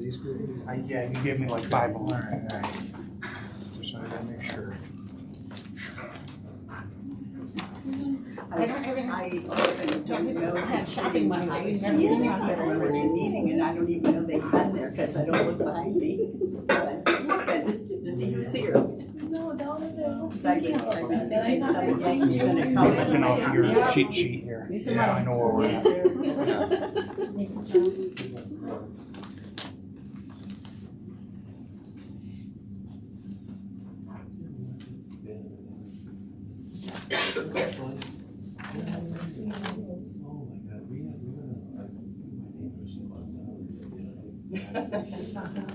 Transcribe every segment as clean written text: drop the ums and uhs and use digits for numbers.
of these groups? Yeah, you gave me like 5 of them. All right. Just wanted to make sure. I often don't know who's shopping money that we've never sitting seen behind outside me of when they're meeting, and I don't even know they've been there because I don't look behind me. So I'm looking to see who's here. No, down there. Because I was thinking some gang was gonna come. Looking off your cheat sheet here. Yeah, I know where we're at.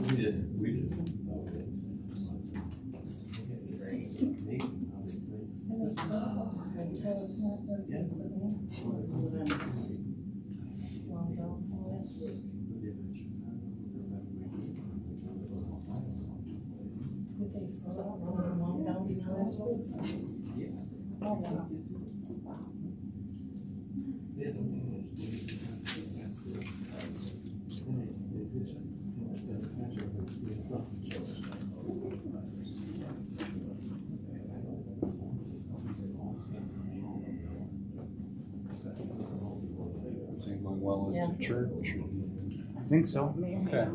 We did. Well, at the church. I think so. Okay.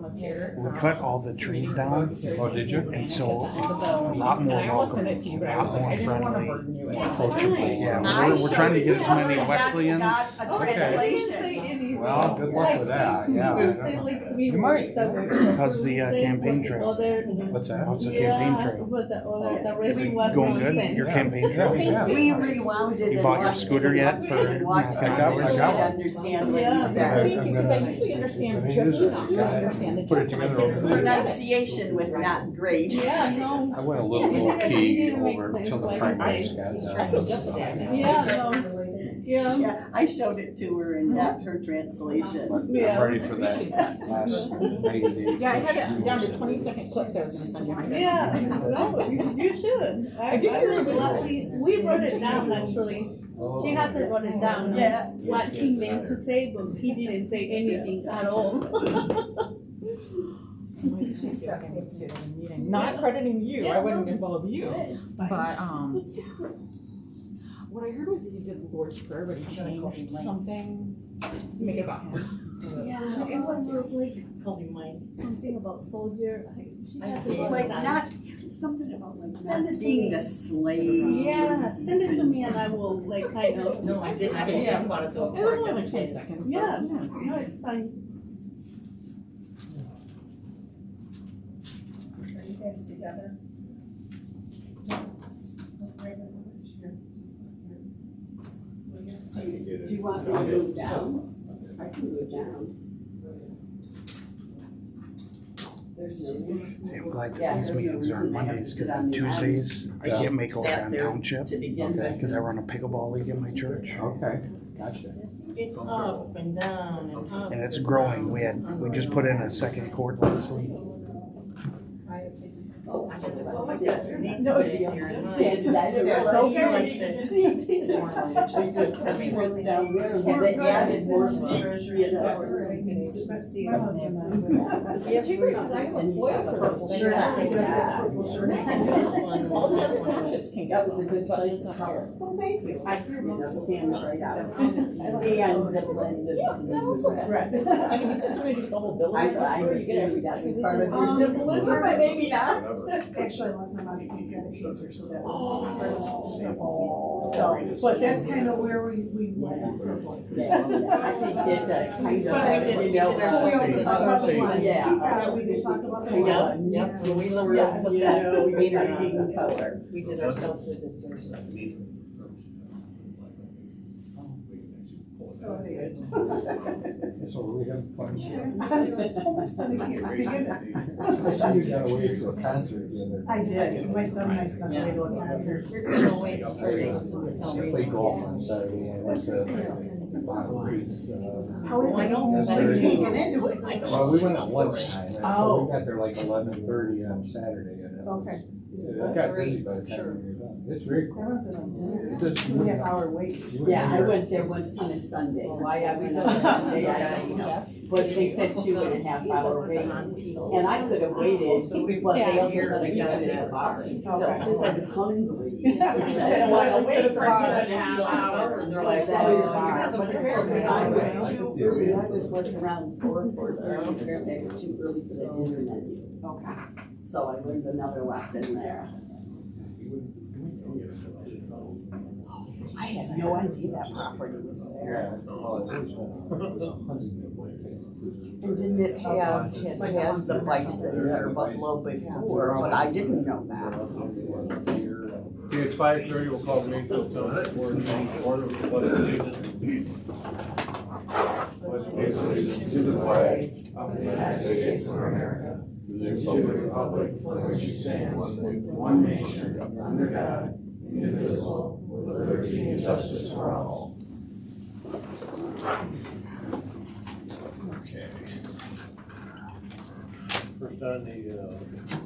We cut all the trees down. Oh, did you? And so a lot more welcome, a lot more friendly, approachable. Yeah, we're trying to get as many Wesleyans. Got a translation. Well, good luck with that. Yeah. I don't know. You might. How's the campaign trail? What's that? How's the campaign trail? Is it going good? Your campaign trail? Yeah. We rewound it. You bought your scooter yet for? I got one. understand what he Thank said. you, because I usually understand just enough to understand the Put it gist. together His over there. pronunciation was not great. Yeah, no. I went a little low key over until the primaries got I feel just done. that now. Yeah, no. Yeah. Yeah, I showed it to her and got her translation. I'm Yeah. ready for that last May Day. Yeah, I had it down to 20-second clips I was gonna send you. Yeah, no, you should. I really love these. We wrote it down actually. She hasn't wrote it down. Yeah. What he meant to say, but he didn't say anything at all. Not crediting you, I wouldn't involve you, It's fine. but, what I heard was he did the Lord's Prayer, but he changed something, make it about him. Yeah, it was like something about soldier. She hasn't wrote Like it down. not, something about like Send it not to being me. a slave. Yeah, send it to me and I will like kind of. No, I didn't. I didn't think about it though. It was only like 20 seconds. So, Yeah, no, it's fine. Are you guys together? Do you want me to move down? I can move down. There's no reason. See, I'm glad Yeah, that these there's no meetings are reason they have to Mondays, sit because on on the Tuesdays, I can't make Sat Oakland there Township, to begin with. because I run a pickleball league in my church. Okay, gotcha. It's up and down and up. And it's growing. We just put in a second court last week. Oh, I should have. No, Yes, I don't know. It's okay. I just have me really down there and have it added more surgery and Yeah, figure it out, I have a foil for purple Sure. shirts. All the other townships can That go. was a good choice. Well, thank you. I figured it stands right out. And the blended. Yeah, that was okay. Right. I mean, you can certainly get the whole building. I I'm sure you get understand that was part of your Um, symbolism, but maybe not. Actually, last time I did get a cancer, so that was. Oh. So, but that's kind of where we went. Yeah, I think it kind But I did, of, we you did know. our Yeah. Yeah, we did talk about that. Yep. So we looked Yeah, at you that. know, we made our eating color. We did ourselves a disservice. Go ahead. So we have fun. So much fun to hear. I see you got away to a concert the other. I did, my son and I snuck away to a concert. You're gonna wait for Jason to tell I me. played golf on Saturday. I went to Bottom Creek. How is it? I know, but you can't get into it. Well, we went at lunchtime, so Oh. we got there like 11:30 on Saturday. And Okay. it got busy by the time we were done. It's very That cool. was a dinner. It's just- 2.5 hour wait. Yeah, I went there once on a Sunday. Why I went on a Sunday, I don't know. but they said 2.5 hour wait, and I could have waited, but they also said I got it at the bar. So since I was hungry, I said, well, I'll wait for 2.5 hours. And they're like, oh, you're fine. But apparently I was too early. I was looking around 4:30. Apparently I was too early for the dinner menu. Okay. So I learned another lesson there. I had no idea that property was there. And didn't it have the bison or buffalo before, but I didn't know that. Okay, it's 5:30, we'll call the Mayfield Township Board meeting to order with the pledge of allegiance. Pledge allegiance to the flag of the United States of America, and to the republic for which it stands, one nation, under God, indivisible, with liberty and justice for all. Okay. First on the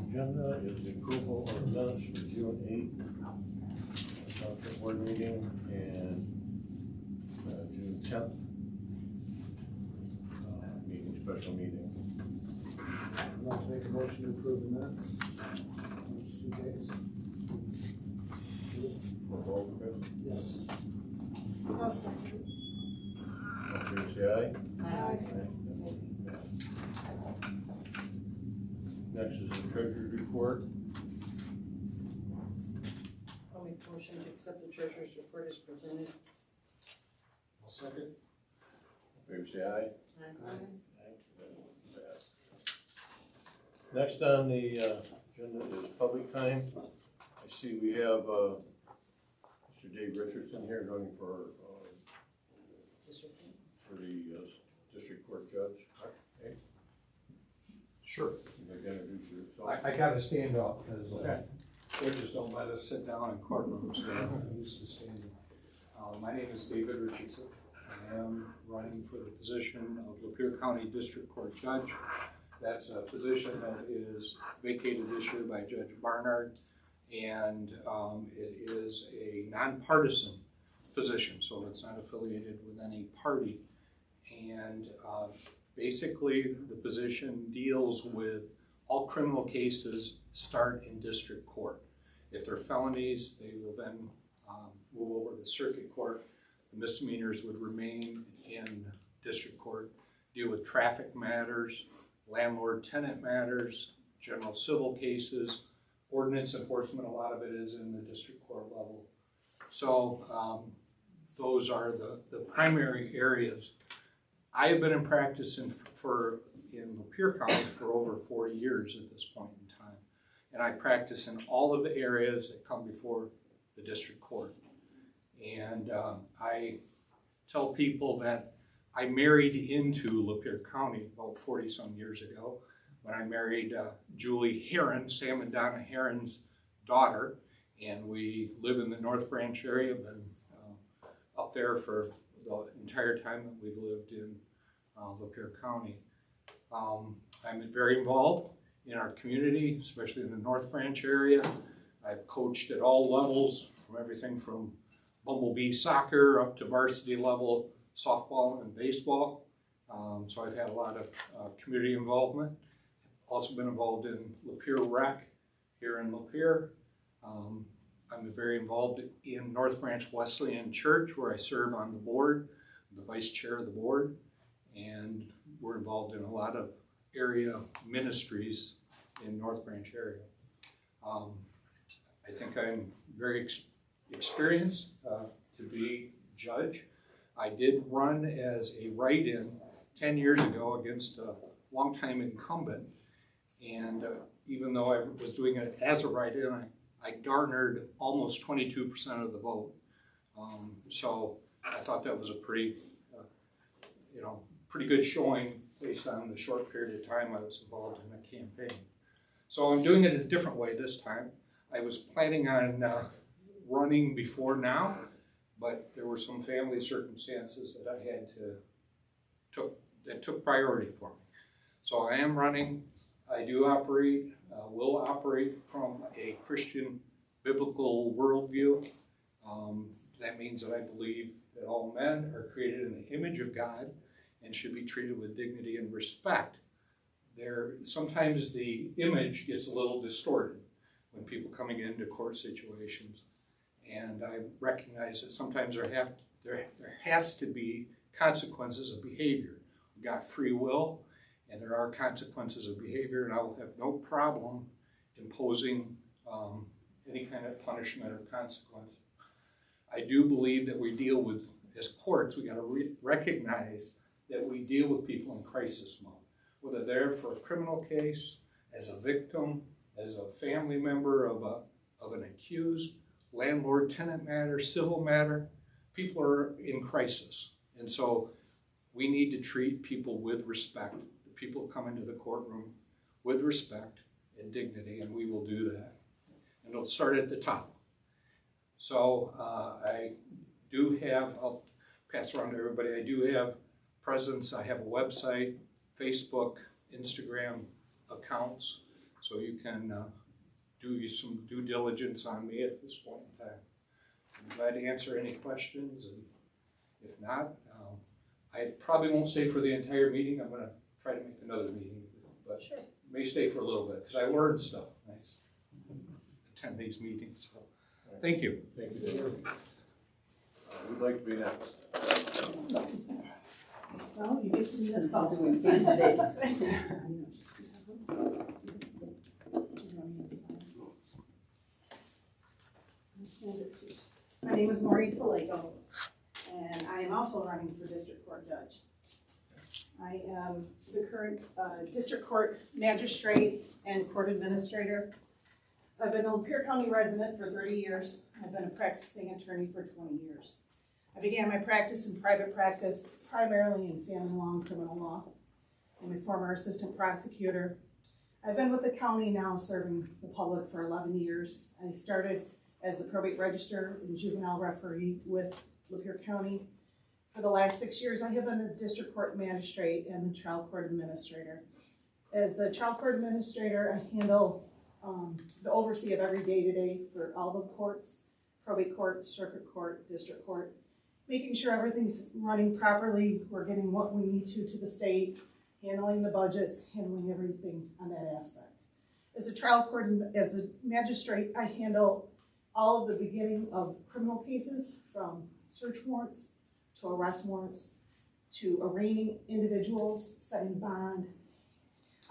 agenda is the approval of minutes for June 8th Township Board meeting and June 10th meeting, special meeting. I'd like to make a motion to approve the minutes. Those 2 days. For both, Chris? Yes. All in favor, say aye. Aye. That motion passed. Next is the treasurer's report. I'll make a motion to accept the treasurer's report as presented. I'll second. All in favor, say aye. Aye. That motion passed. Next on the agenda is public time. I see we have Mr. Dave Richardson here going for the district court judge. Okay. Sure. You'd like to introduce yourself? I gotta stand up, because Okay. judges don't let us sit down in courtrooms, so I'm used to standing. My name is David Richardson. I am running for the position of Lapeer County District Court Judge. That's a position that is vacated this year by Judge Barnard, and it is a nonpartisan position, so it's not affiliated with any party. And basically, the position deals with all criminal cases start in district court. If they're felonies, they will then move over to circuit court. The misdemeanors would remain in district court, deal with traffic matters, landlord-tenant matters, general civil cases, ordinance enforcement. A lot of it is in the district court level. So those are the primary areas. I have been in practice in Lapeer County for over 40 years at this point in time. And I practice in all of the areas that come before the district court. And I tell people that I married into Lapeer County about 40 some years ago when I married Julie Heron, Sam and Donna Heron's daughter. And we live in the North Branch area, been up there for the entire time that we've lived in Lapeer County. I'm very involved in our community, especially in the North Branch area. I've coached at all levels, from everything from Bumblebee soccer up to varsity level softball and baseball. So I've had a lot of community involvement. Also been involved in Lapeer Rec here in Lapeer. I'm very involved in North Branch Wesleyan Church, where I serve on the board, the vice chair of the board, and we're involved in a lot of area ministries in North Branch area. I think I'm very experienced to be judge. I did run as a write-in 10 years ago against a longtime incumbent, and even though I was doing it as a write-in, I garnered almost 22% of the vote. So I thought that was a pretty good showing based on the short period of time I was involved in the campaign. So I'm doing it a different way this time. I was planning on running before now, but there were some family circumstances that I had that took priority for me. So I am running. I do operate, will operate from a Christian biblical worldview. That means that I believe that all men are created in the image of God and should be treated with dignity and respect. Sometimes the image gets a little distorted when people coming into court situations. And I recognize that sometimes there has to be consequences of behavior. We've got free will, and there are consequences of behavior, and I will have no problem imposing any kind of punishment or consequence. I do believe that we deal with, as courts, we got to recognize that we deal with people in crisis mode, whether they're for a criminal case, as a victim, as a family member of an accused, landlord-tenant matter, civil matter. People are in crisis. And so we need to treat people with respect. The people come into the courtroom with respect and dignity, and we will do that. And it'll start at the top. So I do have, I'll pass around to everybody, I do have presence. I have a website, Facebook, Instagram accounts, so you can do some due diligence on me at this point in time. I'm glad to answer any questions, and if not, I probably won't stay for the entire meeting. I'm going to try to make another meeting, but sure. May stay for a little bit because I learned stuff. I attend these meetings. So. Thank you. Thank you, David. Who'd like to be next? Well, you get to do this all. My name is Maureen Salego, and I am also running for District Court Judge. I am the current District Court Magistrate and Court Administrator. I've been a Lapeer County resident for 30 years. I've been a practicing attorney for 20 years. I began my practice in private practice, primarily in family law and criminal law. I'm a former assistant prosecutor. I've been with the county now serving the public for 11 years. I started as the probate register and juvenile referee with Lapeer County. For the last 6 years, I have been a district court magistrate and the trial court administrator. As the trial court administrator, I handle the oversee of every day-to-day for all the courts, probate court, circuit court, district court, making sure everything's running properly, we're getting what we need to the state, handling the budgets, handling everything on that aspect. As a trial court, as a magistrate, I handle all of the beginning of criminal cases, from search warrants to arrest warrants to arraigning individuals, setting bond.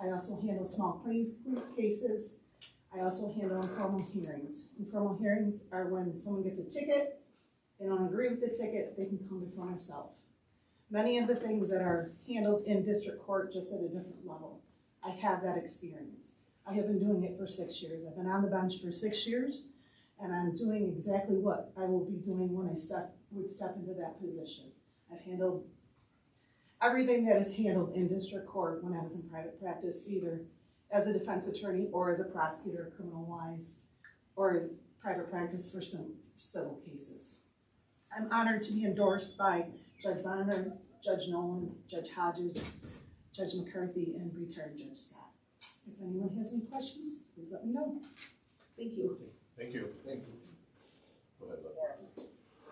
I also handle small claims cases. I also handle informal hearings. Informal hearings are when someone gets a ticket, they don't agree with the ticket, they can come before myself. Many of the things that are handled in district court just at a different level, I have that experience. I have been doing it for 6 years. I've been on the bench for 6 years, and I'm doing exactly what I will be doing when I would step into that position. I've handled everything that is handled in district court when I was in private practice, either as a defense attorney or as a prosecutor criminal-wise, or as private practice for some civil cases. I'm honored to be endorsed by Judge Bonner, Judge Nolan, Judge Hodges, Judge McCarthy, and retired Judge Scott. If anyone has any questions, please let me know. Thank you. Thank you. Thank you. Go ahead,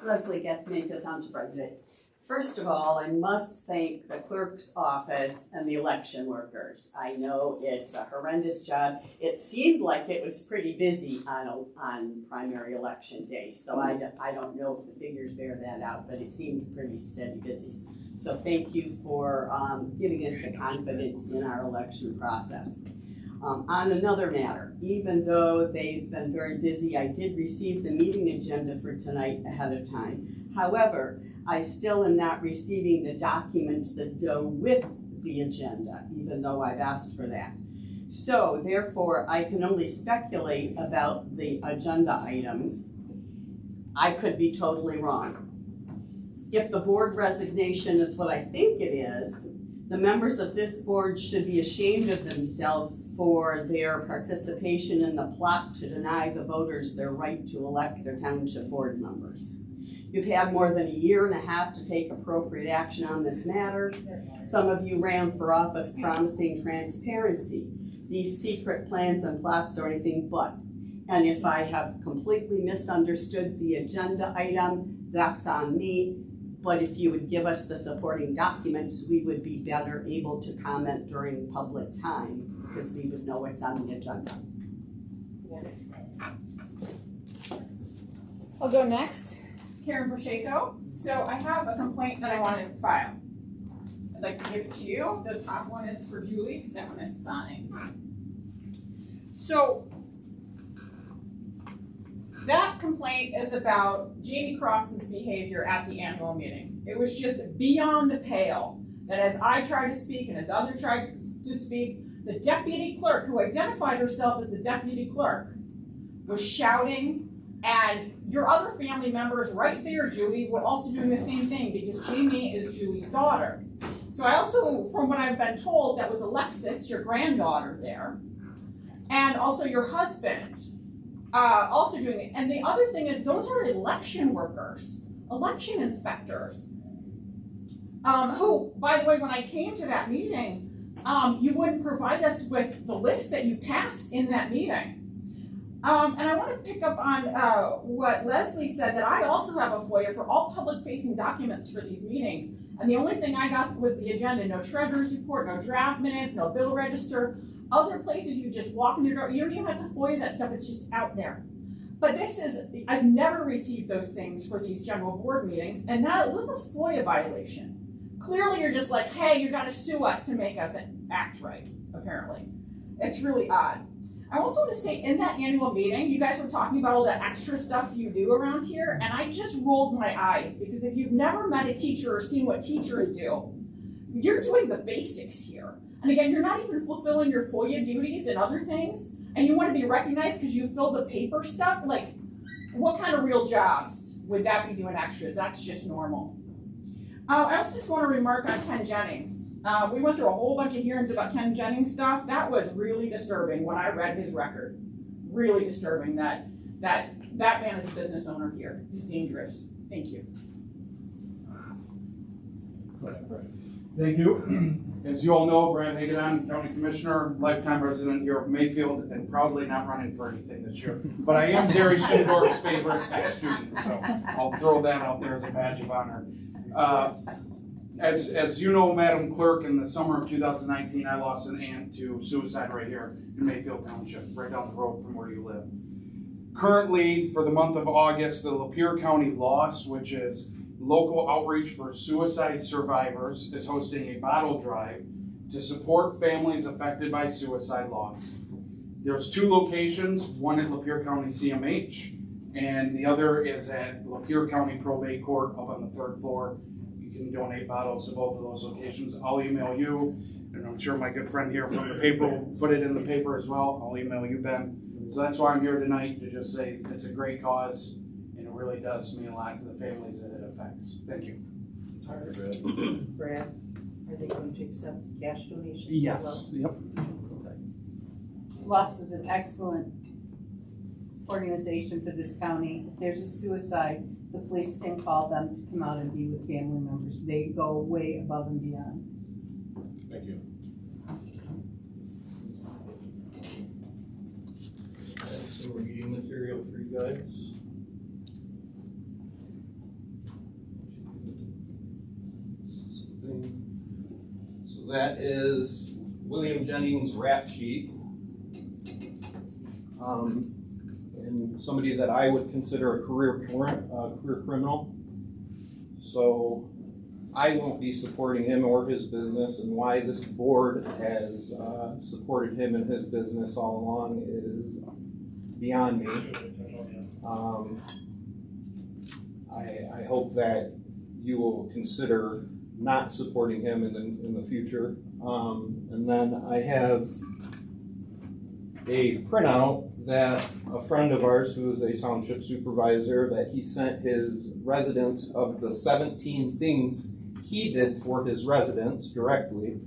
Leslie Getz, Mayfield Township President. First of all, I must thank the clerk's office and the election workers. I know it's a horrendous job. It seemed like it was pretty busy on primary election day, so I don't know if the figures bear that out, but it seemed pretty steady busy. So thank you for giving us the confidence in our election process. On another matter, even though they've been very busy, I did receive the meeting agenda for tonight ahead of time. However, I still am not receiving the documents that go with the agenda, even though I've asked for that. So therefore, I can only speculate about the agenda items. I could be totally wrong. If the board resignation is what I think it is, the members of this board should be ashamed of themselves for their participation in the plot to deny the voters their right to elect their township board members. You've had more than 1.5 years to take appropriate action on this matter. Some of you ran for office promising transparency. These secret plans and plots are anything but. And if I have completely misunderstood the agenda item, that's on me. But if you would give us the supporting documents, we would be better able to comment during public time, because we would know what's on the agenda. I'll go next. Karen Pacheco. So I have a complaint that I want to file. I'd like to give it to you. The top one is for Julie, because that one is signed. So that complaint is about Jamie Crossan's behavior at the annual meeting. It was just beyond the pale that as I tried to speak and as others tried to speak, the deputy clerk, who identified herself as the deputy clerk, was shouting, and your other family members right there, Julie, were also doing the same thing because Jamie is Julie's daughter. So I also, from what I've been told, that was Alexis, your granddaughter there, and also your husband, also doing it. And the other thing is, those are election workers, election inspectors, who, by the way, when I came to that meeting, you wouldn't provide us with the list that you passed in that meeting. And I want to pick up on what Leslie said, that I also have a FOIA for all public-facing documents for these meetings. And the only thing I got was the agenda, no treasurer's report, no draft minutes, no bill register. Other places you just walk in your door, you don't even have to FOIA that stuff, it's just out there. But this is, I've never received those things for these general board meetings, and now this is FOIA violation. Clearly you're just like, hey, you gotta sue us to make us act right, apparently. It's really odd. I also want to say, in that annual meeting, you guys were talking about all that extra stuff you do around here, and I just rolled my eyes, because if you've never met a teacher or seen what teachers do, you're doing the basics here. And again, you're not even fulfilling your FOIA duties and other things, and you want to be recognized because you fill the paper stuff? Like, what kind of real jobs would that be doing extras? That's just normal. I also just want to remark on Ken Jennings. We went through a whole bunch of hearings about Ken Jennings stuff. That was really disturbing when I read his record. Really disturbing that man is a business owner here. He's dangerous. Thank you. Thank you. As you all know, Brad Hagadon, County Commissioner, lifetime resident here of Mayfield, and probably not running for anything this year. But I am Gary Schindorf's favorite ex-student, so I'll throw that out there as a badge of honor. As you know, Madam Clerk, in the summer of 2019, I lost an aunt to suicide right here in Mayfield Township, right down the road from where you live. Currently, for the month of August, the Lapeer County LOSS, which is Local Outreach for Suicide Survivors, is hosting a bottle drive to support families affected by suicide loss. There's 2 locations, one at Lapeer County CMH, and the other is at Lapeer County Probate Court up on the 3rd floor. You can donate bottles to both of those locations. I'll email you, and I'm sure my good friend here from the paper will put it in the paper as well. I'll email you, Ben. So that's why I'm here tonight, to just say it's a great cause, and it really does mean a lot to the families that it affects. Thank you. Brad, are they going to accept cash donations? Yes. Yep. LOSS is an excellent organization for this county. If there's a suicide, the police can call them to come out and be with family members. They go way above and beyond. Thank you. Some reading material for you guys. So that is William Jennings' rap sheet. And somebody that I would consider a career criminal. So I won't be supporting him or his business, and why this board has supported him and his business all along is beyond me. I hope that you will consider not supporting him in the future. And then I have a printout that a friend of ours who is a township supervisor, that he sent his residents of the 17 things he did for his residents directly.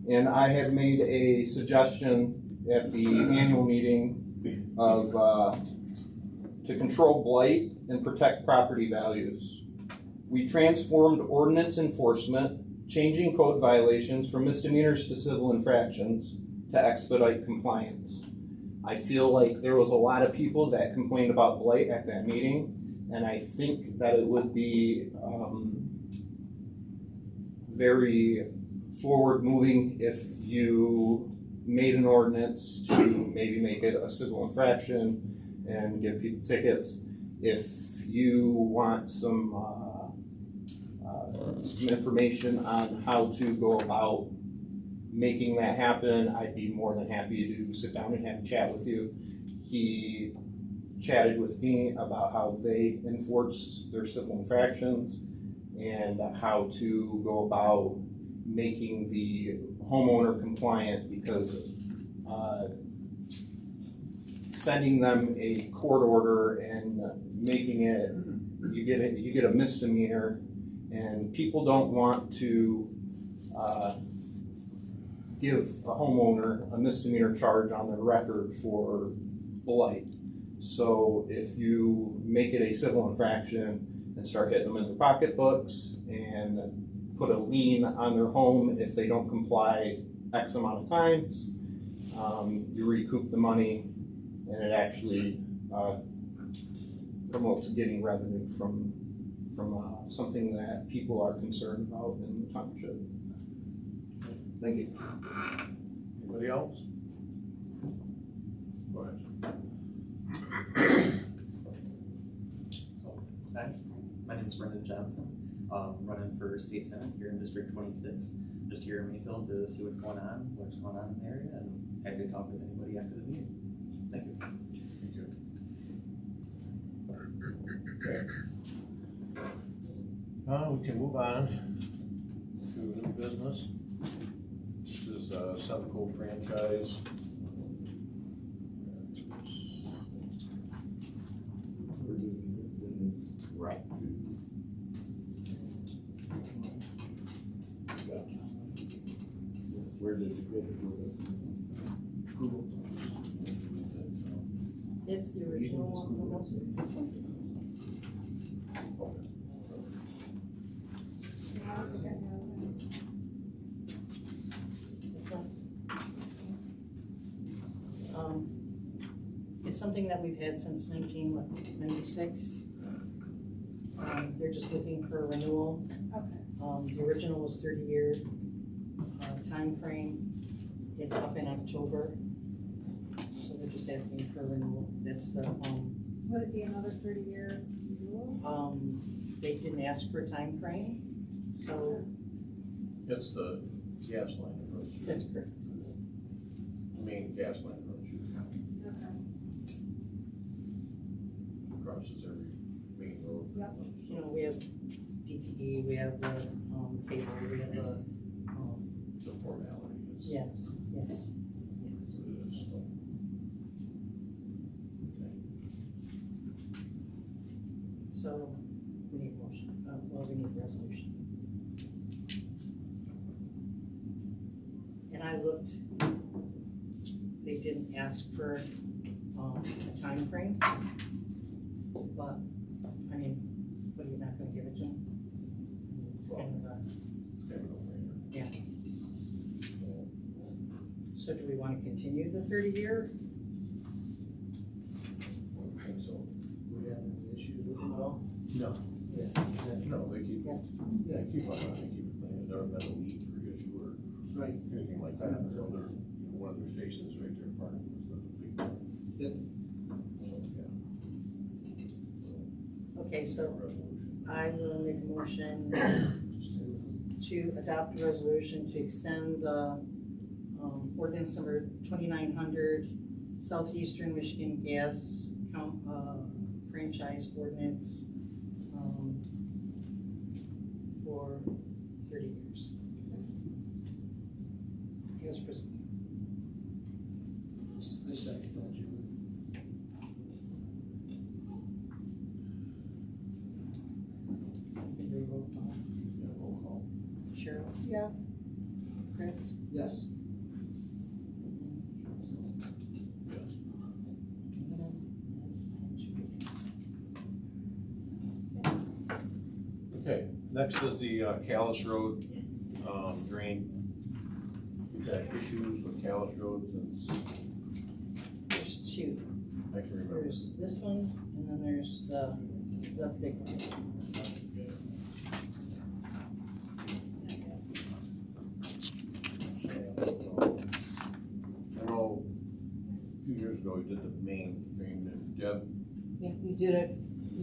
And I had made a suggestion at the annual meeting of to control blight and protect property values. We transformed ordinance enforcement, changing code violations from misdemeanors to civil infractions to expedite compliance. I feel like there was a lot of people that complained about blight at that meeting, and I think that it would be very forward moving if you made an ordinance to maybe make it a civil infraction and give people tickets. If you want some information on how to go about making that happen, I'd be more than happy to sit down and have a chat with you. He chatted with me about how they enforce their civil infractions and how to go about making the homeowner compliant, because sending them a court order and making it, you get a misdemeanor, and people don't want to give a homeowner a misdemeanor charge on their record for blight. So if you make it a civil infraction and start hitting them in their pocketbooks and put a lien on their home if they don't comply X amount of times, you recoup the money, and it actually promotes getting revenue from something that people are concerned about in the township. Thank you. Anybody else? Go ahead. Hi, my name is Brendan Johnson. Running for state senate here in District 26. Just here in Mayfield to see what's going on in the area, and happy to talk with anybody after the meeting. Thank you. Thank you. Okay. We can move on to new business. This is Semco franchise. Where did you get it? Google. It's the original one. It's this one. It's something that we've had since 1996. They're just looking for a renewal. Okay. The original was 30-year time frame. It's up in October, so they're just asking for a renewal. That's the Would it be another 30-year renewal? They didn't ask for a time frame, so It's the gas line approach. that's correct. The main gas line approach. Okay. Crosses every main road. Yep. You know, we have DTE, we have the cable, we have the The formality is. yes. What it is. So we need a motion. Well, we need a resolution. And I looked. They didn't ask for a time frame, but I mean, what are you not going to give it to them? It's kind of a, It's kind of a no-brainer. yeah. So do we want to continue the 30-year? I think so. We have any issues with them at all? No. Yeah. No, they keep, Yeah. they keep on, they keep it clean. They've never been a leak or issue or Right. anything like that. So they're, one of their stations right there in front of them is the big one. Yep. Okay, so Resolution. I will make a motion to adopt a resolution to extend the ordinance number 2900 Southeastern Michigan Gas franchise ordinance for 30 years. As presented. I second that, Julie. Can we roll call? Yeah, roll call. Cheryl? Yes. Chris? Yes. Yes. Okay, next is the Callis Road drain. We've got issues with Callis Road since There's two. I can remember. There's this one, and then there's the big one. ago, we did the main drain, and Deb, Yeah, you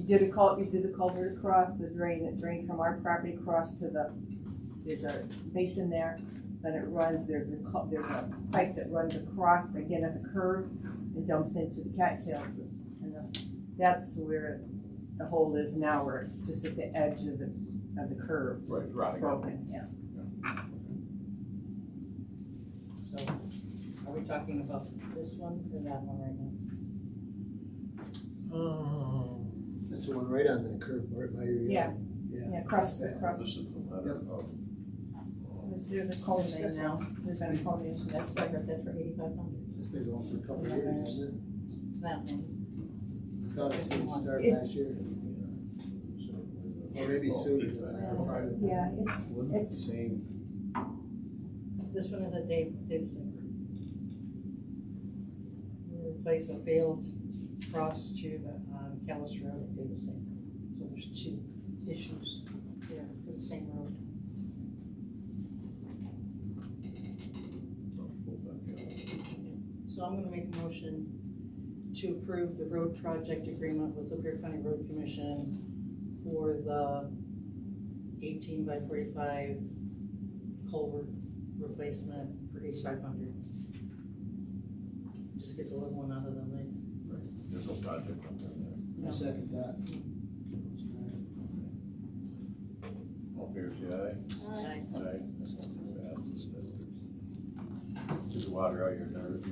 did the culvert across the drain that drained from our property across to there's a basin there, then it runs, there's a pipe that runs across again at the curve and dumps into the cattails. And that's where the hole is now, where it's just at the edge of the curve. right, It's rotting out. broken, yeah. So, are we talking about this one or that one right now? That's the one right on that curve, right by your. Yeah. Yeah. Yeah, across. This is the letter of. There's a culmination now, there's been a culmination, That's like, that's for 8,500. It's been going for a couple of years, isn't it? That one. I thought I seen it start last year. Or maybe sooner than that, or Friday. Yeah, it's. Same. This one is a Davidson. We replace a failed cross tube on Callis Road at Davidson. So there's two issues there for the same road. So I'm gonna make a motion to approve the road project agreement with Lapeer County Road Commission for the 18 by 45 culvert replacement for 8,500. Just get the little one out of the lake. Right, there's no project on there. I second that. All fair, say aye. Aye. Aye. Get the water out your nerve,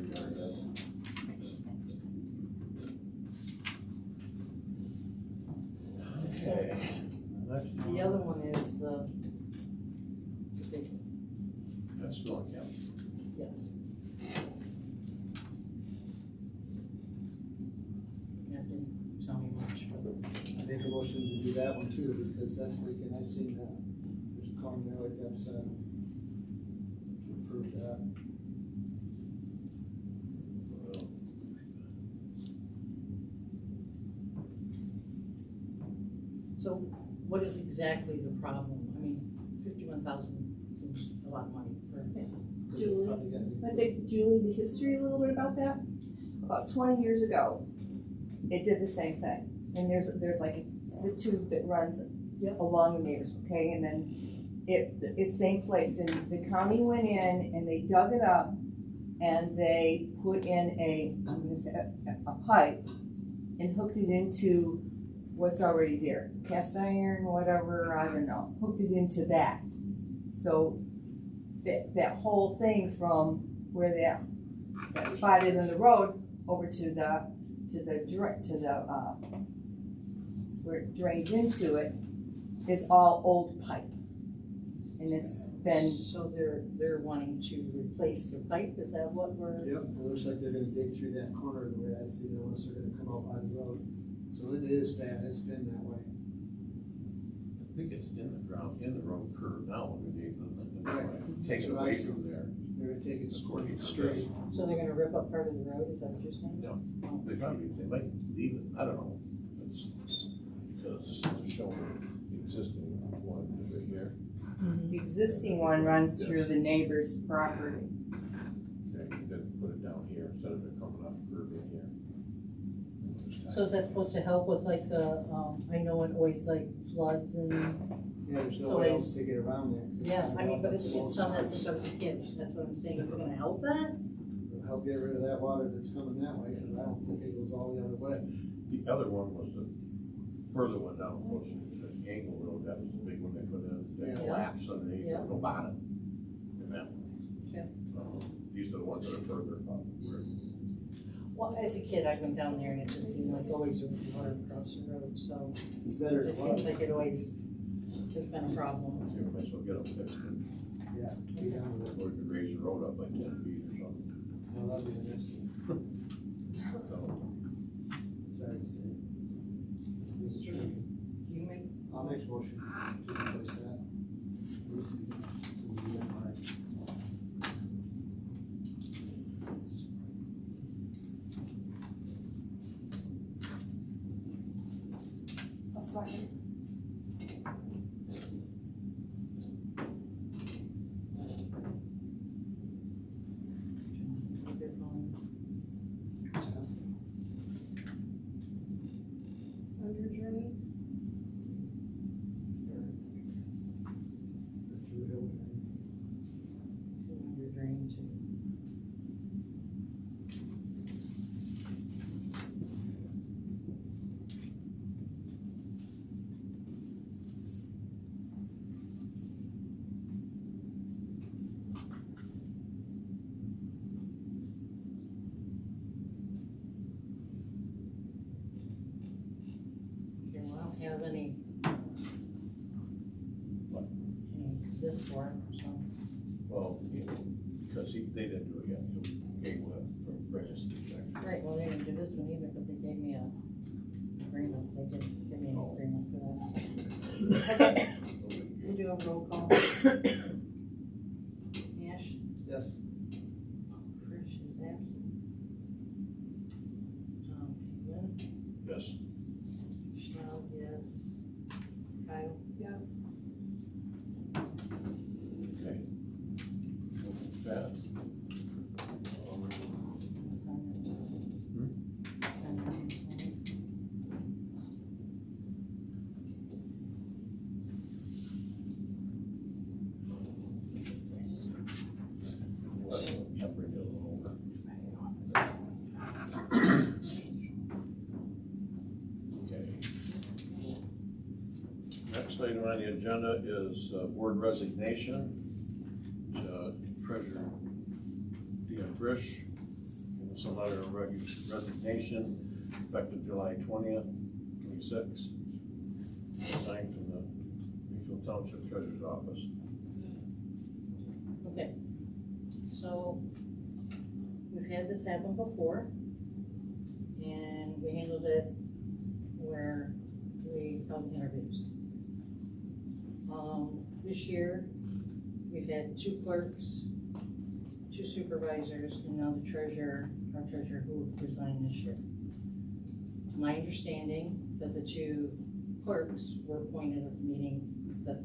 Okay. Next The one. other one is the big one. That's still in count. Yes. That didn't tell me much, but I make a motion to do that one too, because that's leaking, I've seen that. There's a column there like Deb said. To approve that. so what is exactly the problem? I mean, 51,000 seems a lot of money for. Julie, Julie, the history a little bit about that. About 20 years ago, it did the same thing. And there's like the tube that runs along the neighbors, okay? And then it's same place. And the county went in and they dug it up and they put in a pipe and hooked it into what's already there. Cast iron, whatever, I don't know. Hooked it into that. So that whole thing from where that spot is in the road over to where it drains into it is all old pipe. And it's been. So they're wanting to replace the pipe, is that what we're? Yep, it looks like they're gonna dig through that corner the way I see it, unless they're gonna come out by the road. So it is bad, it's been that way. I think it's in the ground, in the road curve now underneath, and Right. take it away from there. They're gonna take it According to straight. So they're gonna rip up part of the road, is that what you're saying? No. Oh. They might leave it, I don't know, it's, because this is showing the existing one right here. The existing one runs through the neighbor's property. Okay, you then put it down here instead of it coming up curve in here. So is that supposed to help with like the, I know it always like floods and, Yeah, there's So no way it's- else to get around there. 'cause yeah, I mean, but it's all- something that's a subject kid, that's what I'm saying, it's gonna help that? It'll help get rid of that water that's coming that way, because I don't think it goes all the other way. The other one was the further one down closer to the Angle Road, that was the big one they put in, they Yeah. collapsed underneath, Yeah. no bottom. And that one. Okay. These are the ones that are further up. Well, as a kid, I went down there and it just seemed like always there was water across the road, so It's better it than it just seems was. like it always, there's been a problem. You might as well get them fixed, Yeah, be down with it. or you could raise the road up like 10 feet or something. Well, that'd be the next thing. So, Sorry to say. This is true. You make, I'll make a motion to replace that. This would be MRI. I'll second. they're going, What's that? Because they didn't do it yet, so Kate will bring us to the second. Right, well, they didn't do this one either, but they gave me a agreement, they didn't give me an agreement for that, so. Okay, we'll do a roll call. Maasch, Yes. Frisch is absent. Engelman, Yes. Schlaud, yes. Kile? Yes. Okay. Passed. Sign it. Sign it. Well, yeah, bring it along. Okay. Next item on the agenda is board resignation. Treasurer Dan Frisch, give us a letter of resignation effective July 20th, 26. Signed from the Mayfield Township Treasurer's Office. Okay, so we've had this happen before, and we handled it where we held interviews. This year, we've had 2 clerks, 2 supervisors, and now the treasurer, our treasurer, who resigned this year. It's my understanding that the 2 clerks were appointed at the meeting that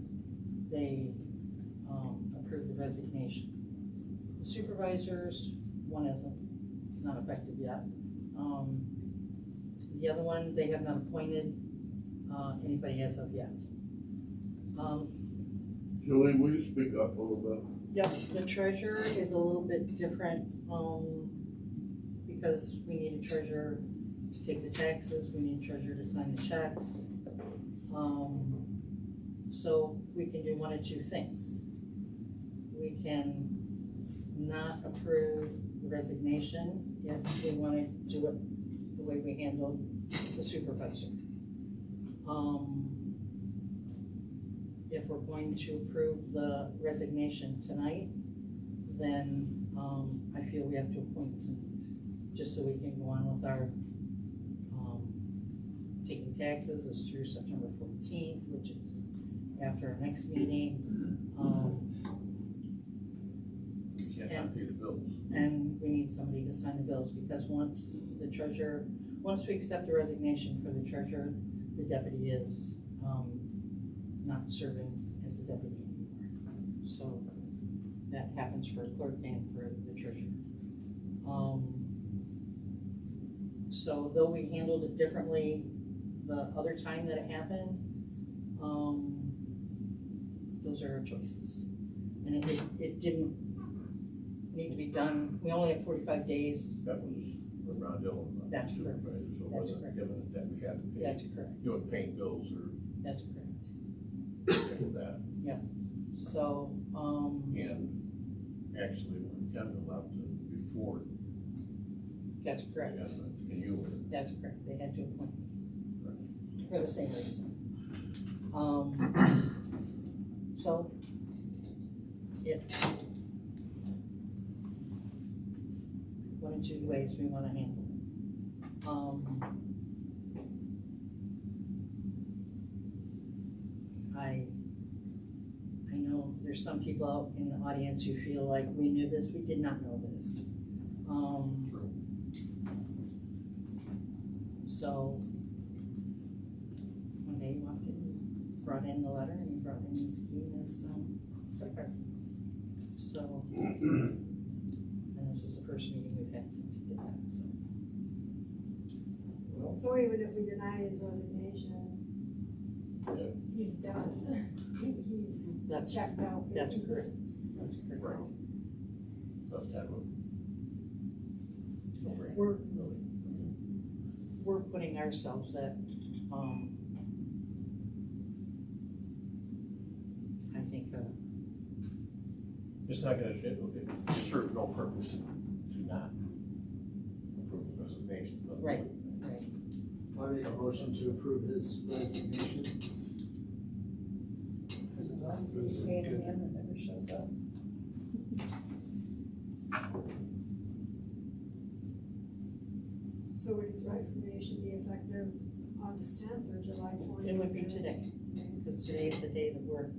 they approved the resignation. The supervisors, one isn't, it's not effective yet. The other one, they have not appointed anybody as of yet. Julie, will you speak up a little bit? Yep, the treasurer is a little bit different, because we need a treasurer to take the taxes, we need a treasurer to sign the checks. So we can do one of 2 things. We can not approve the resignation if we wanna do it the way we handled the supervisor. If we're going to approve the resignation tonight, then I feel we have to appoint tonight, just so we can go on with our taking taxes is through September 14th, which is after our next meeting. You can't pay the bills. And we need somebody to sign the bills, because once we accept the resignation for the treasurer, the deputy is not serving as the deputy anymore. So that happens for clerk and for the treasurer. So though we handled it differently the other time that it happened, those are our choices. And it didn't need to be done, we only have 45 days. That was around Dillon. That's correct. So it That's wasn't correct. given that we had to pay. That's correct. You know, paying bills or That's correct. that. Yeah, so, And actually, when Kevin left before. that's correct. And you were. That's correct, they had to appoint me for the same reason. So, it's one of 2 ways we wanna handle it. I know there's some people out in the audience who feel like we knew this, we did not know this. True. So, one day you walked in, you brought in the letter, and you brought in this key, this, so, and this is the first meeting we've had since he did that, so. So even if we deny his resignation, he's done. He's checked out. That's correct. That's correct. Right. That's kind of a no-brainer. We're putting ourselves at, I think, It's not gonna, it serves no purpose to not approve the resignation. right. I make a motion to approve his resignation. He's paid him and never shows up. So would his resignation be effective August 10th or July 20th? It would be today, because today is the day that we're.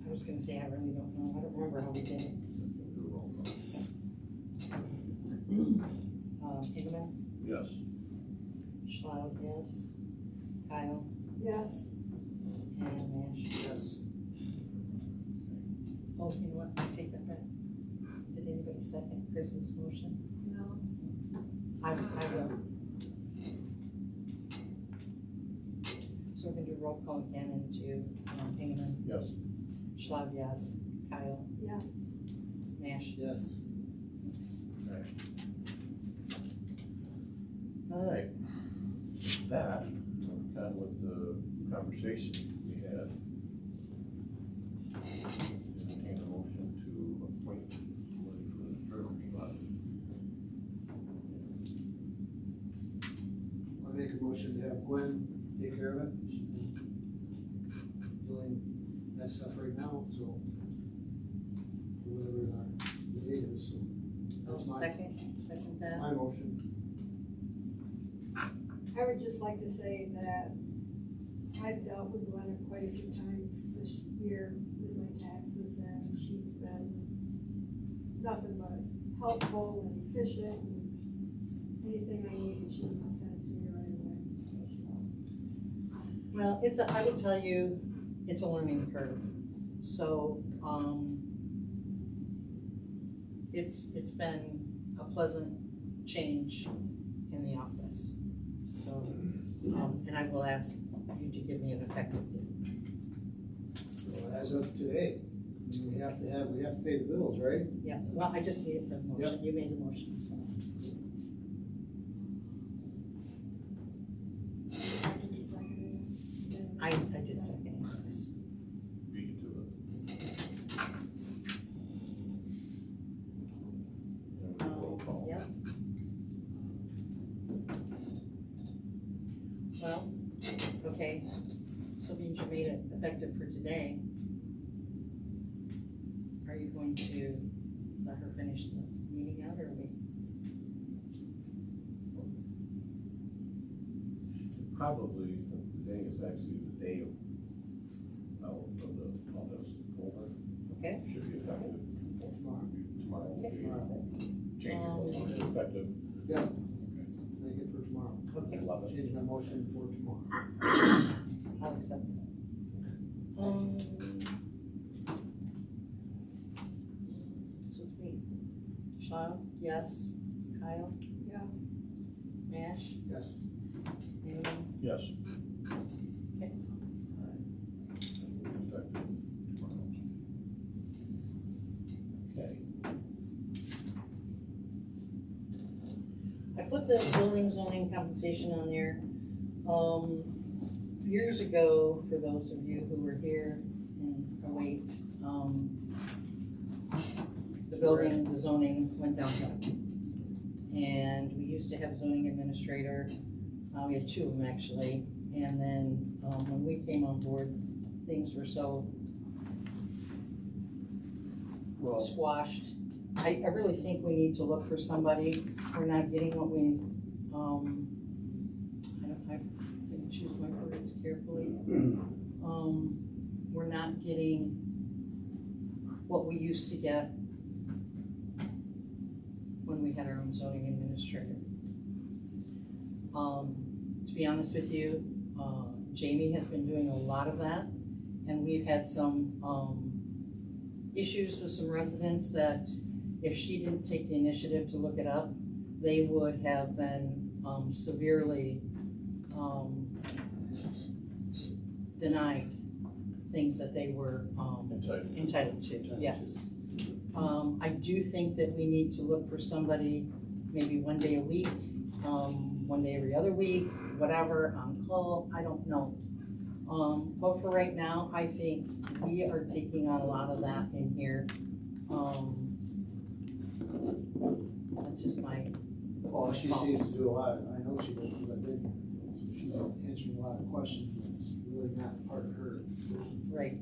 I was gonna say, I really don't know, I don't remember how we did it. Engelman? Yes. Schlaud, yes. Kile? Yes. And Maasch? Yes. Oh, you know what, I take that back. Did anybody second Chris's motion? No. I will. So we're gonna do roll call again into Engelman? Yes. Schlaud, yes. Kile? Yes. Maasch? Yes. All right. That, kind of with the conversation we had, entertain a motion to appoint somebody for the treasurer's spot. I'll make a motion to have Gwen take care of it. She's doing that stuff right now, so whatever the date is, so. I'll That's my, second that. my motion. I would just like to say that I've dealt with Gwen quite a few times this year with my taxes, and she's been nothing but helpful and efficient, and anything I need, she can send it to me right away, so. Well, I will tell you, it's a learning curve. So, it's been a pleasant change in the office. So, and I will ask you to give me an effective date. Well, as of today, I mean, we have to pay the bills, right? Yeah, well, I just need it for the motion. Yep. You made the motion, so. I did second it, yes. You can do it. Roll call. Yep. Well, okay, so being you made it effective for today, are you going to let her finish the meeting out, or are we? Probably, since today is actually the day of the over. Okay. Should be effective. Tomorrow. Okay. Tomorrow. Change your motion to effective. Yeah. Make it for tomorrow. Okay. Change my motion for tomorrow. I'll accept it. So it's me. Schlaud, yes. Kile? Yes. Maasch? Yes. Engelman? Yes. Okay. Effective tomorrow. Okay. I put the building zoning compensation on there. Years ago, for those of you who were here in 08, the building, the zoning went downhill. And we used to have zoning administrator, we had two of them actually, and then when we came on board, things were so squashed. I really think we need to look for somebody. We're not getting what we, I didn't choose my words carefully. We're not getting what we used to get when we had our own zoning administrator. To be honest with you, Jamie has been doing a lot of that, and we've had some issues with some residents that if she didn't take the initiative to look it up, they would have been severely denied things that they were entitled to, yes. I do think that we need to look for somebody maybe one day a week one day every other week, whatever, on call, I don't know. But for right now, I think we are taking on a lot of that in here. That's just my. Well, she seems to do a lot, I know she does, because I've been here, so she's answering a lot of questions, that's really not part of her. Right.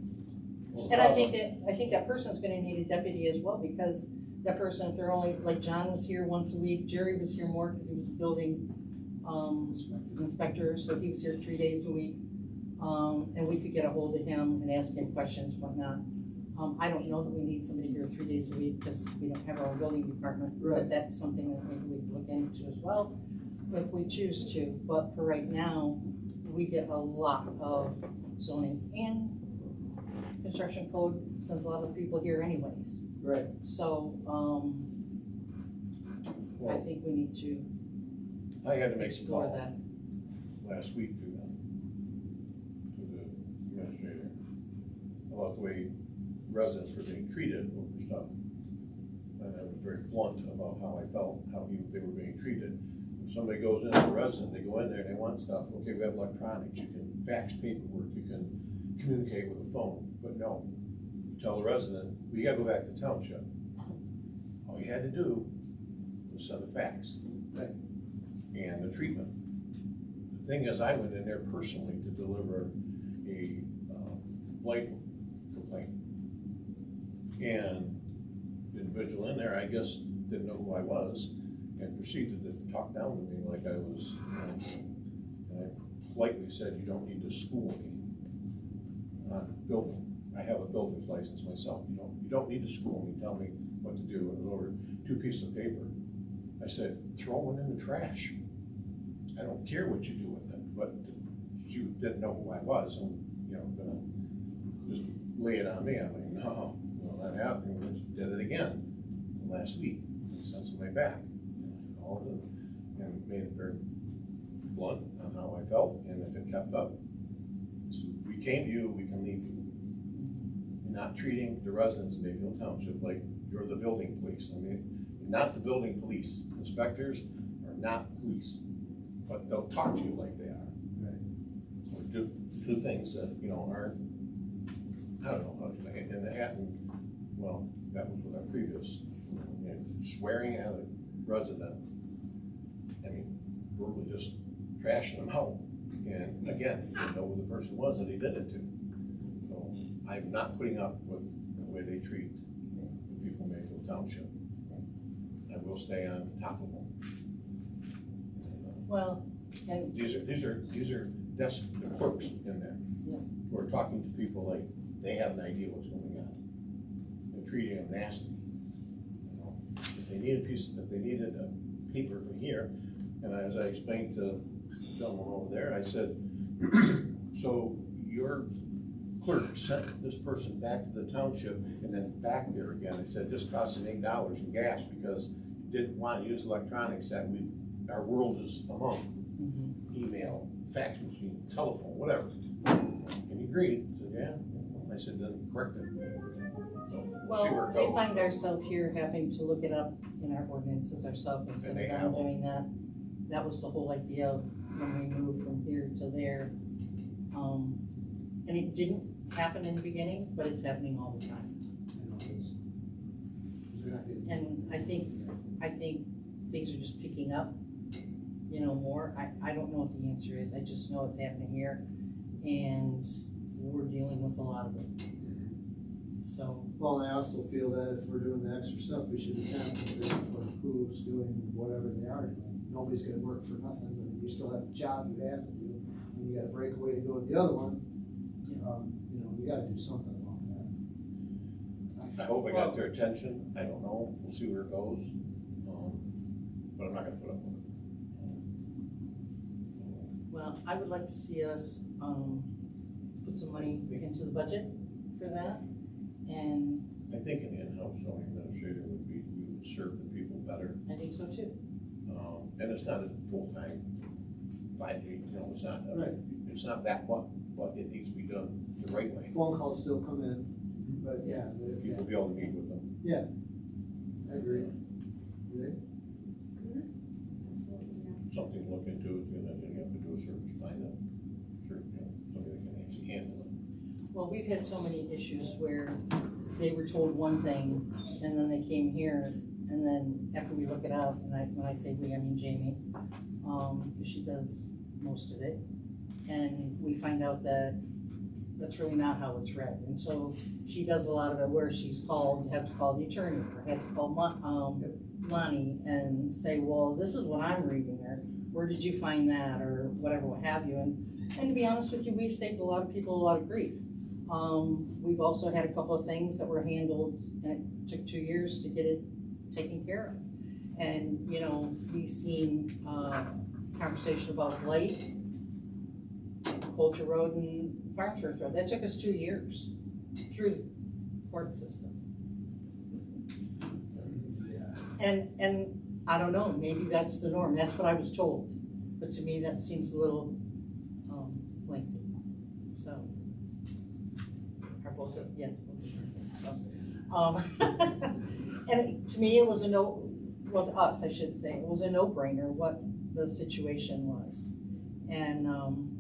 And I think that person's gonna need a deputy as well, because that person, if they're only, like John was here once a week, Jerry was here more because he was a building, inspector, so he was here 3 days a week. And we could get a hold of him and ask him questions, whatnot. I don't know that we need somebody here 3 days a week, because we don't have our own building department, Right. but that's something that maybe we could look into as well, if we choose to. But for right now, we get a lot of zoning and construction code, since a lot of people here anyways. Right. So, I think we need to I had to make a explore call that. last week to the administrator about the way residents were being treated over stuff. And I was very blunt about how I felt, how they were being treated. If somebody goes into a resident, they go in there and they want stuff, okay, we have electronics, you can fax paperwork, you can communicate with a phone, but no. You tell the resident, we gotta go back to township. All you had to do was send a fax. Right. And the treatment. The thing is, I went in there personally to deliver a blight complaint. And the individual in there, I guess, didn't know who I was and proceeded to talk down to me like I was, and I politely said, you don't need to school me on building. I have a builder's license myself. You don't need to school me, tell me what to do. It was over 2 pieces of paper. I said, throw one in the trash. I don't care what you do with it, but she didn't know who I was, and, gonna just lay it on me. I'm like, no, well, that happened, we just did it again last week, sent somebody back. And I called and made it very blunt on how I felt, and if it kept up, so we came to you, we can leave you. You're not treating the residents of Mayfield Township like you're the building police. I mean, you're not the building police. Inspectors are not police, but they'll talk to you like they are. Right. Or do things that, aren't, I don't know, and it happened, well, that was with our previous, swearing at a resident. I mean, verbally just trashing them out. And again, he didn't know who the person was that he did it to. So I'm not putting up with the way they treat the people in Mayfield Township. I will stay on top of them. Well, and These are desk clerks in there. Yeah. Who are talking to people like they have an idea what's going on. They're treating them nasty. If they needed a paper from here, and as I explained to the gentleman over there, I said, so your clerk sent this person back to the township and then back there again. I said, this cost him $8 in gas because he didn't want to use electronics that our world is among. Email, fax machine, telephone, whatever. And he agreed. Said, yeah. I said, then correct it. So we'll see where well, it they goes. find ourselves here having to look it up in our ordinances ourselves instead And they of them have. doing that. That was the whole idea of when we moved from here to there. And it didn't happen in the beginning, but it's happening all the time. And I think things are just picking up, more. I don't know what the answer is. I just know it's happening here, and we're dealing with a lot of it. So. Well, I also feel that if we're doing the extra stuff, we should be compensated for who's doing whatever they are doing. Nobody's gonna work for nothing, but you still have a job you have to do, and you gotta break away to go with the other one. You gotta do something about that. I hope I got their attention. I don't know. We'll see where it goes. But I'm not gonna put up with it. Well, I would like to see us, put some money into the budget for that, and I think an in-house zoning administrator we would serve the people better. I think so too. And it's not a full-time 5 day, it's not, Right. it's not that one, but it needs to be done the right way. Phone calls still come in, but yeah. People be able to meet with them. Yeah, I agree. Yeah. Absolutely, yes. Well, we've had so many issues where they were told one thing, and then they came here, and then after we look it up, and when I say we, I mean Jamie, because she does most of it, and we find out that that's really not how it's read, and so she does a lot of it where she's called, had to call the attorney, or had to call Lonnie and say, well, this is what I'm reading, or where did you find that, or whatever, what have you, and to be honest with you, we've saved a lot of people a lot of grief. We've also had a couple of things that were handled, and it took 2 years to get it taken care of. And, you know, we've seen, conversation about blight, Coulter Road and Farnsworth Road, that took us 2 years through the court system. And I don't know, maybe that's the norm, that's what I was told, but to me that seems a little, lengthy, so. Are both of, yes, so, and to me it was a no, well, to us, I should say, it was a no-brainer what the situation was. And,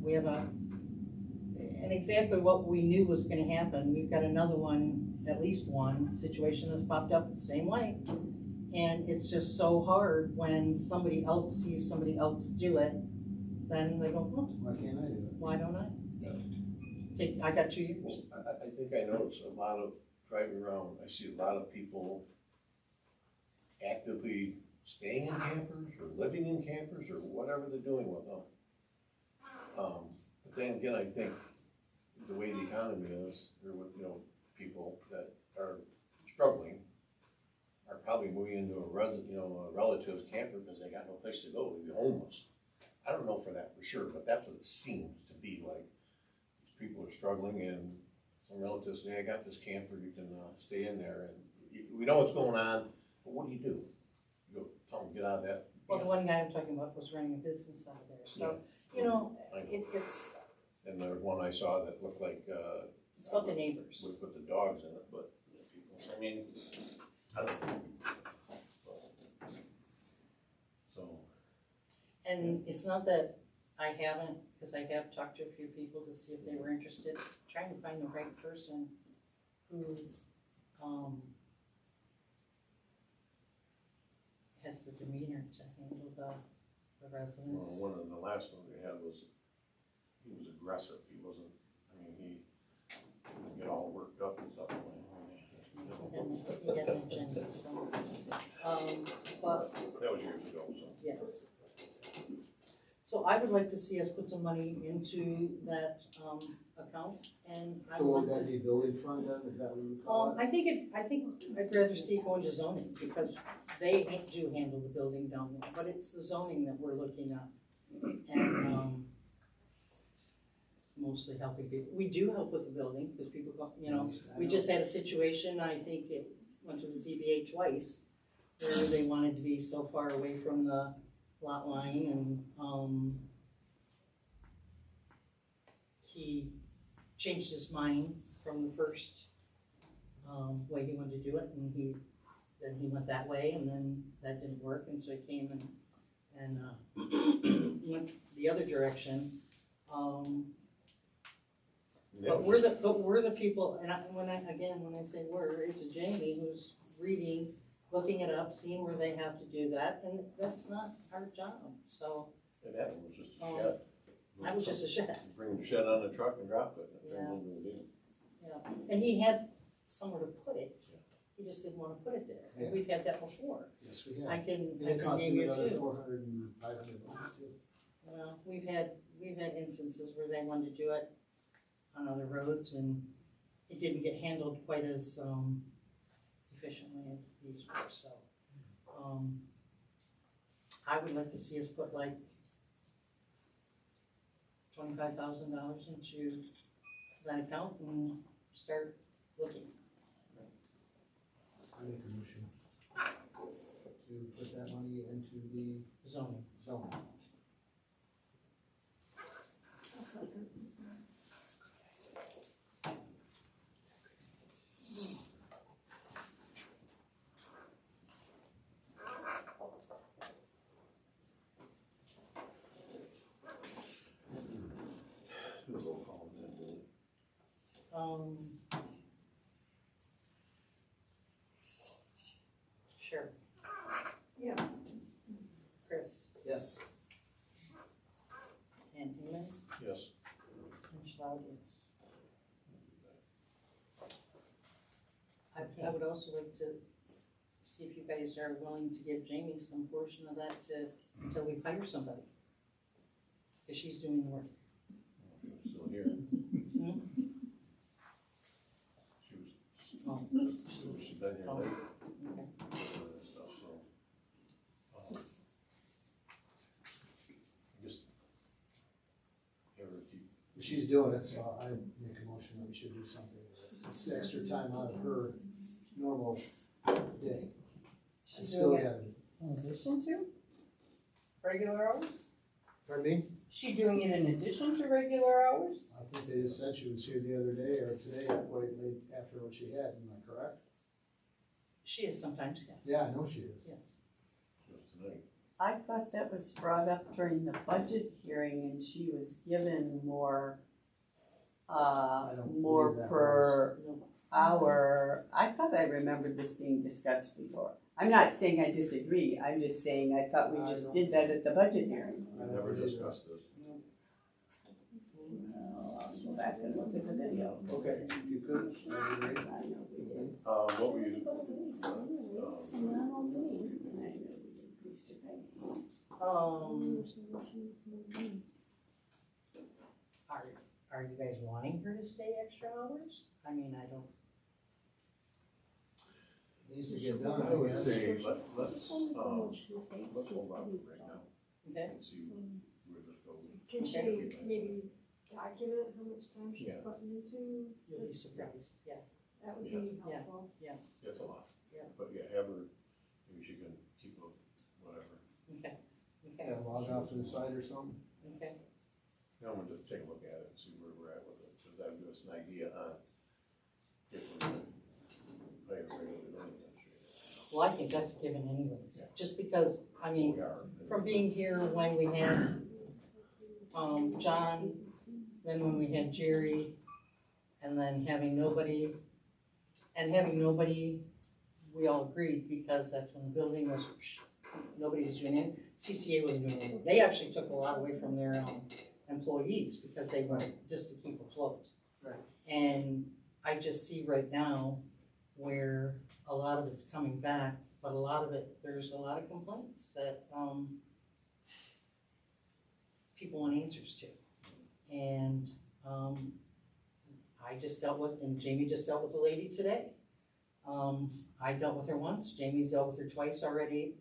we have and exactly what we knew was gonna happen, we've got another one, at least one situation that's popped up the same way. And it's just so hard when somebody else sees somebody else do it, then they go, oh, Why can't I do it? why don't I? Yeah. I got 2 years. Well, I think I notice a lot of driving around, I see a lot of people actively staying in campers or living in campers or whatever they're doing with them. But then again, I think the way the economy is, there with, you know, people that are struggling are probably moving into a relative's camper because they got no place to go, they'd be homeless. I don't know for that for sure, but that's what it seems to be like. These people are struggling and some relatives say, I got this camper, you can stay in there, and we know what's going on, but what do? You go tell them, get out of that. Well, the one guy I'm talking about was running a business out of there, so, you know, it's. And there was one I saw that looked like, It's about the neighbors. would put the dogs in it, but, you know, people, I mean, I don't know. So. And it's not that I haven't, because I have talked to a few people to see if they were interested, trying to find the right person who, has the demeanor to handle the residents. Well, one of the last one we had was, he was aggressive, he wasn't, I mean, he would get all worked up and stuff. He had an agenda, so, but. That was years ago, so. Yes. So I would like to see us put some money into that, account, and I So would. would that be building fund then, is that what you call it? I think I'd rather see going to zoning, because they do handle the building down there, but it's the zoning that we're looking at. And, mostly helping people. We do help with the building, because people go, you know, we just had a situation, I think it went to the ZBA twice, where they wanted to be so far away from the lot line, and, he changed his mind from the first, way he wanted to do it, and then he went that way, and then that didn't work, and so he came and went the other direction. But we're the people, and when I say we're, it's Jamie who's reading, looking it up, seeing where they have to do that, and that's not our job, so. And that one was just a shed. That was just a shed. Bring the shed on the truck and drop it. Yeah. Yeah, and he had somewhere to put it, he just didn't wanna put it there, and Yeah. we've had that before. Yes, we have. I can It costs name them you another too. 400 and 500 bucks too. Well, we've had instances where they wanted to do it on other roads, and it didn't get handled quite as, efficiently as these were, so. I would like to see us put like $25,000 into that account and start looking. I make a motion to put that money into the Zoning. zone. Cheryl, Yes. Chris, Yes. and Engelman, Yes. and Schlaud, yes. I would also like to see if you guys are willing to give Jamie some portion of that until we hire somebody. Cause she's doing the work. She was still here. Hmm? She was, Oh, she's been here oh, lately. okay. And stuff, so, I guess, have her keep. She's doing it, so I make a motion that we should do something. It's extra time out of her normal day. I She's still doing it gotta, in addition to regular hours? pardon me? She doing it in addition to regular hours? I think they just said she was here the other day or today, quite late after what she had, am I correct? She is sometimes, yes. Yeah, I know she is. Yes. Just tonight. I thought that was brought up during the budget hearing and she was given more, I don't more believe that per hour. I thought I remembered this being discussed before. I'm not saying I disagree, I'm just saying I thought we just did that at the budget hearing. We never discussed this. Well, I'll go back and look at the video. Okay, you could, that'd be great. I know we did. What were you, Are you guys wanting her to stay extra hours? I mean, I don't. Needs to get done, I would I guess. say, let's hold on for right now Okay. and see where this goes. Can she maybe document how much time she's Yeah. putting into? You'll be surprised, yeah. That would Yeah. be helpful. That's a lot. Yeah. But yeah, have her, maybe she can keep up, whatever. Okay. Yeah, log off to the side or something. Okay. Now we'll just take a look at it and see where we're at with it, so that'll give us an idea on if we're gonna hire a regular administrator. Well, I think that's a given anyways, just because, I mean, We are. from being here when we had, John, then when we had Jerry, and then having nobody, we all agreed, because that's when the building was, nobody was doing it, CCA wasn't doing it. They actually took a lot away from their, employees, because they were, just to keep afloat. Right. And I just see right now where a lot of it's coming back, but a lot of it, there's a lot of complaints that, people want answers to. And, I just dealt with, and Jamie just dealt with a lady today. I dealt with her once, Jamie's dealt with her twice already,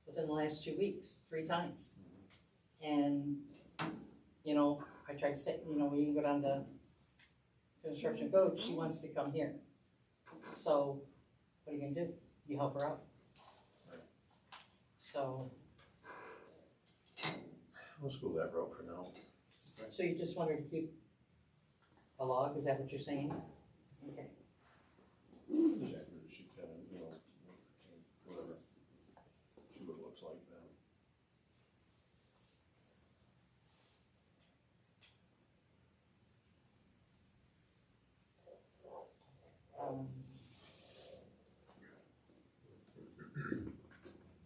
within the last 2 weeks, 3 times. And, you know, I tried to say, you know, we can go down to construction code, she wants to come here. So, what are you gonna do? You help her out. So, Let's go that route for now. so you just wanted to keep a log, is that what you're saying? Okay. Just after she kind of, you know, whatever, see what it looks like then.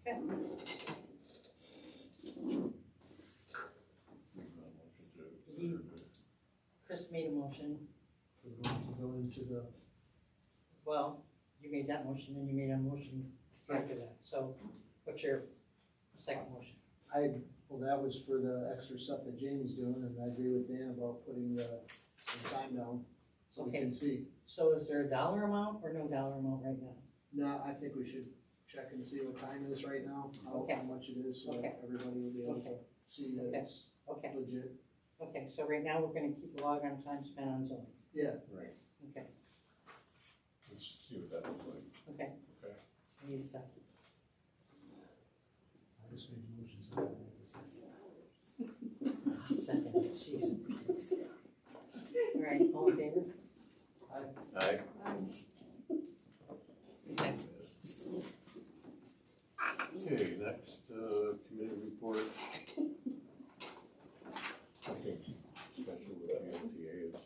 Okay. Chris made a motion, For going to go into the, well, you made that motion, and you made a motion after that, so what's your second motion? well, that was for the extra stuff that Jamie's doing, and I agree with Dan about putting some time down, so we can see. So is there a dollar amount or no dollar amount right now? No, I think we should check and see what time it is right now, how Okay. much it is, so Okay. everybody will be able to Okay. see that Okay. it's Okay, legit. okay, so right now we're gonna keep a log on time spent on zoning, Yeah, Right, okay, let's see what that looks like. okay. Okay. I need a second. I just made motions. So I can make this. Second, jeez. All right, all in favor? Aye. Okay. Okay, next, committee reports. I think special with the MTA is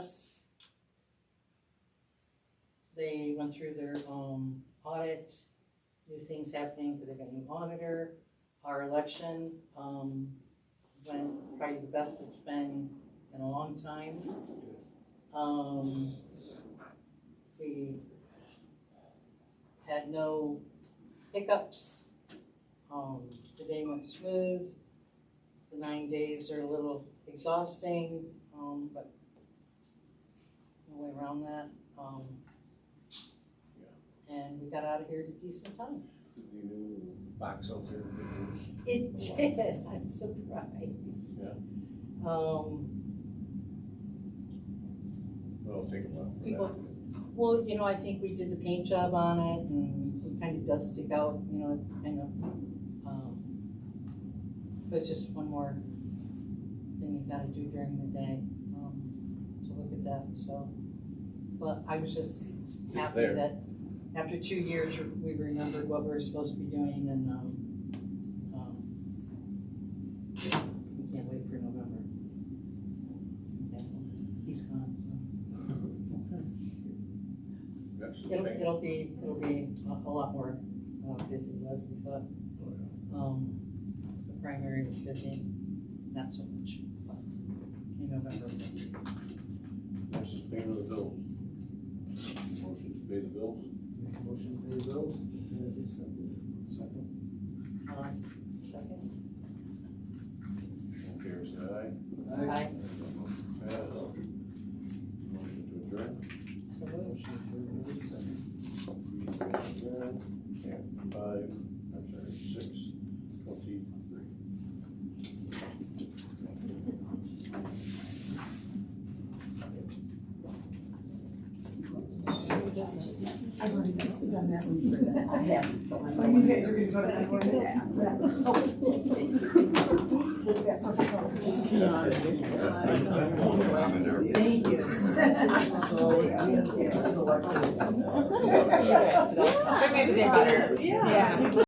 process. They went through their audit, new things happening because they got a new auditor. Our election went probably the best it's been in a long time. We had no hiccups. The day went smooth. The 9 days are a little exhausting, but no way around that. And we got out of here at a decent time. You knew box out there. It did, I'm surprised. Yeah. Well, take a while for People, that. well, you know, I think we did the paint job on it and it kind of does stick out, you know, it's kind of, but it's just one more thing you gotta do during the day, to look at that, so. But I was just happy there. that after 2 years, we remembered what we were supposed to be doing and, we can't wait for November. Yeah, he's gone, so. That's the thing. It'll be a lot more busy, Leslie thought. The primary was busy, not so much, but in November. Next is payment of the bills. Motion to pay the bills. Make a motion to pay the bills, and accepted. Second. Second. All in favor, say aye. Aye. Motion passed. Motion to adjourn. So moved. Motion to approve, second. Adjourn at 6:23. I've already done that one for that. I haven't, so I'm. Oh, you guys are gonna go to that one? Just be on it. Thank you. See you guys today. That makes it better. Yeah.